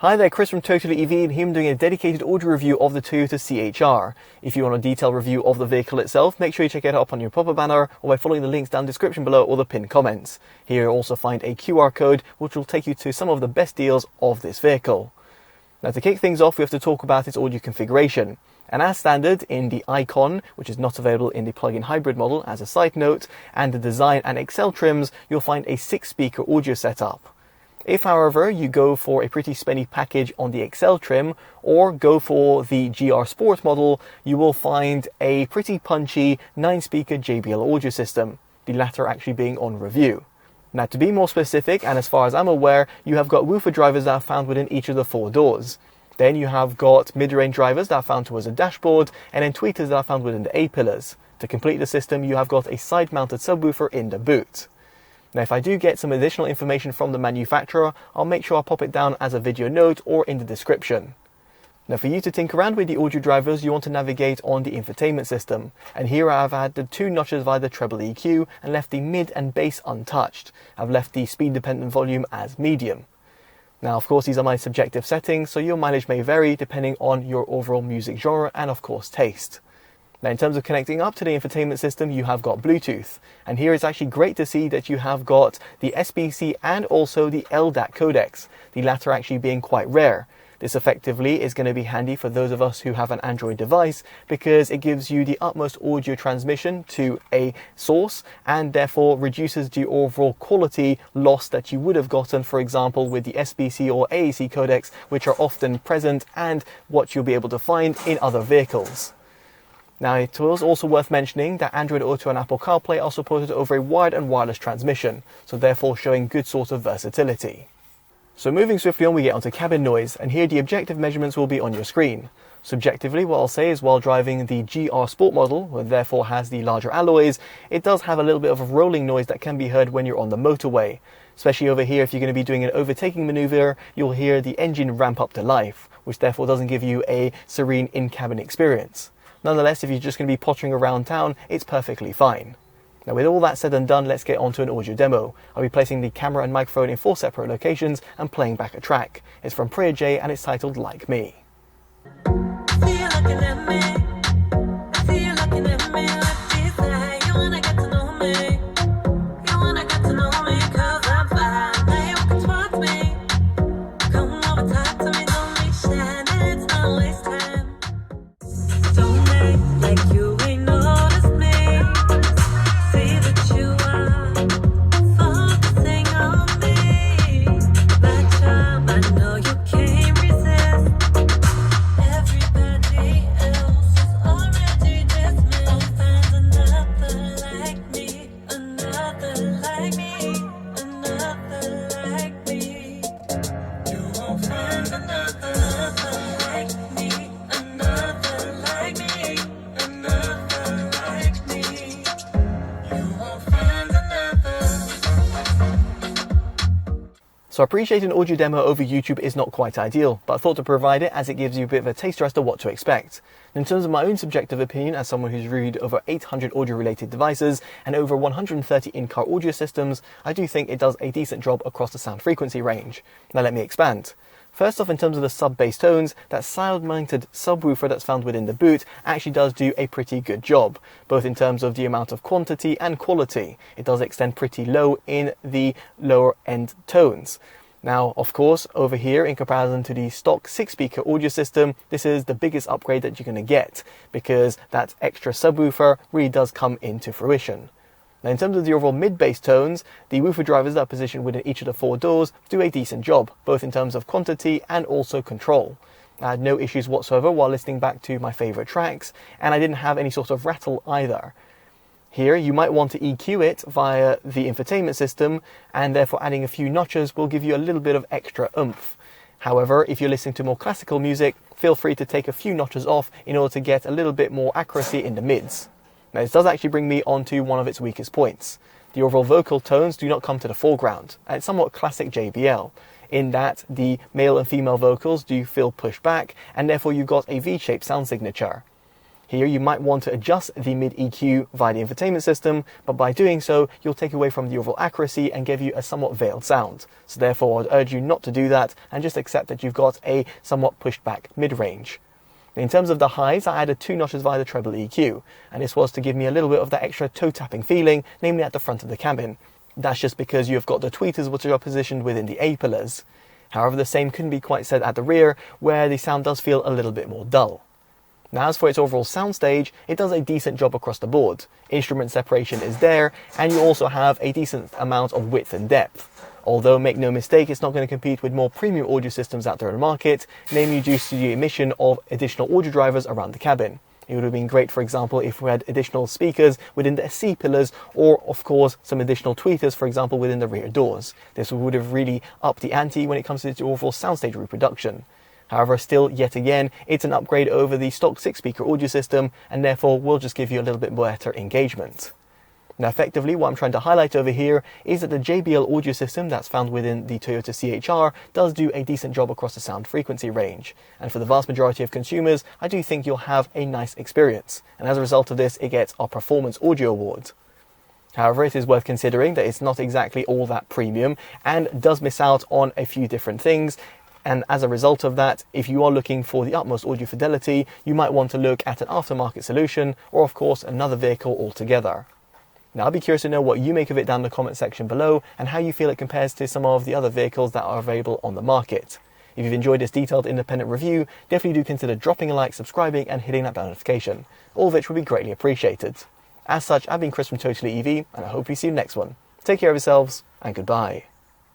Hi there, Chris from TotallyEV, and here I'm doing a dedicated audio review of the Toyota CHR. If you want a detailed review of the vehicle itself, make sure you check it out up on your pop-up banner or by following the links down in the description below or the pinned comments. Here you'll also find a QR code which will take you to some of the best deals of this vehicle. Now to kick things off, we have to talk about its audio configuration. And as standard in the Icon, which is not available in the plug-in hybrid model as a side note, and the Design and Excel trims, you'll find a 6-speaker audio setup. If, however, you go for a pretty spenny package on the Excel trim or go for the GR Sport model, you will find a pretty punchy 9-speaker JBL audio system, the latter actually being on review. Now to be more specific, and as far as I'm aware, you have got woofer drivers that are found within each of the 4 doors. Then you have got mid-range drivers that are found towards the dashboard, and then tweeters that are found within the A-pillars. To complete the system, you have got a side-mounted subwoofer in the boot. Now if I do get some additional information from the manufacturer, I'll make sure I pop it down as a video note or in the description. Now for you to tinker around with the audio drivers, you want to navigate on the infotainment system. And here I've added 2 notches via the treble EQ and left the mid and bass untouched. I've left the speed dependent volume as medium. Now of course these are my subjective settings, so your mileage may vary depending on your overall music genre and of course taste. Now in terms of connecting up to the infotainment system, you have got Bluetooth, and here it's actually great to see that you have got the SBC and also the LDAC codecs, the latter actually being quite rare. This effectively is going to be handy for those of us who have an Android device because it gives you the utmost audio transmission to a source and therefore reduces the overall quality loss that you would have gotten, for example, with the SBC or AAC codecs, which are often present and what you'll be able to find in other vehicles. Now it was also worth mentioning that Android Auto and Apple CarPlay are supported over a wired and wireless transmission, so therefore showing good sort of versatility. So moving swiftly on, we get onto cabin noise, and here the objective measurements will be on your screen. Subjectively, what I'll say is while driving the GR Sport model, which therefore has the larger alloys, it does have a little bit of a rolling noise that can be heard when you're on the motorway. Especially over here, if you're going to be doing an overtaking maneuver, you'll hear the engine ramp up to life, which therefore doesn't give you a serene in-cabin experience. Nonetheless, if you're just going to be pottering around town, it's perfectly fine. Now with all that said and done, let's get on to an audio demo. I'll be placing the camera and microphone in 4 separate locations and playing back a track. It's from Priya J and it's titled Like Me. So I appreciate an audio demo over YouTube is not quite ideal, but I thought to provide it as it gives you a bit of a taster as to what to expect. In terms of my own subjective opinion, as someone who's reviewed over 800 audio related devices and over 130 in-car audio systems, I do think it does a decent job across the sound frequency range. Now let me expand. First off, in terms of the sub-bass tones, that side-mounted subwoofer that's found within the boot actually does do a pretty good job, both in terms of the amount of quantity and quality. It does extend pretty low in the lower end tones. Now, of course, over here, in comparison to the stock 6-speaker audio system, this is the biggest upgrade that you're going to get, because that extra subwoofer really does come into fruition. Now in terms of the overall mid-bass tones, the woofer drivers that are positioned within each of the 4 doors do a decent job, both in terms of quantity and also control. I had no issues whatsoever while listening back to my favourite tracks, and I didn't have any sort of rattle either. Here you might want to EQ it via the infotainment system, and therefore adding a few notches will give you a little bit of extra oomph. However, if you're listening to more classical music, feel free to take a few notches off in order to get a little bit more accuracy in the mids. Now this does actually bring me onto one of its weakest points. The overall vocal tones do not come to the foreground, and it's somewhat classic JBL, in that the male and female vocals do feel pushed back, and therefore you've got a V-shaped sound signature. Here you might want to adjust the mid EQ via the infotainment system, but by doing so you'll take away from the overall accuracy and give you a somewhat veiled sound. So therefore I'd urge you not to do that and just accept that you've got a somewhat pushed back mid-range. In terms of the highs, I added 2 notches via the treble EQ, and this was to give me a little bit of that extra toe tapping feeling, namely at the front of the cabin. That's just because you've got the tweeters which are positioned within the A-pillars. However, the same couldn't be quite said at the rear, where the sound does feel a little bit more dull. Now as for its overall soundstage, it does a decent job across the board. Instrument separation is there, and you also have a decent amount of width and depth. Although, make no mistake, it's not going to compete with more premium audio systems out there in the market, namely due to the emission of additional audio drivers around the cabin. It would have been great, for example, if we had additional speakers within the C pillars, or of course some additional tweeters, for example, within the rear doors. This would have really upped the ante when it comes to the overall soundstage reproduction. However, still, yet again, it's an upgrade over the stock 6-speaker audio system, and therefore will just give you a little bit better engagement. Now effectively, what I'm trying to highlight over here is that the JBL audio system that's found within the Toyota CHR does do a decent job across the sound frequency range. And for the vast majority of consumers, I do think you'll have a nice experience. And as a result of this, it gets our Performance Audio Award. However, it is worth considering that it's not exactly all that premium and does miss out on a few different things. And as a result of that, if you are looking for the utmost audio fidelity, you might want to look at an aftermarket solution or of course another vehicle altogether. Now I'd be curious to know what you make of it down in the comment section below and how you feel it compares to some of the other vehicles that are available on the market. If you've enjoyed this detailed independent review, definitely do consider dropping a like, subscribing and hitting that bell notification, all of which would be greatly appreciated. As such, I've been Chris from TotallyEV and I hope we see you next one. Take care of yourselves and goodbye.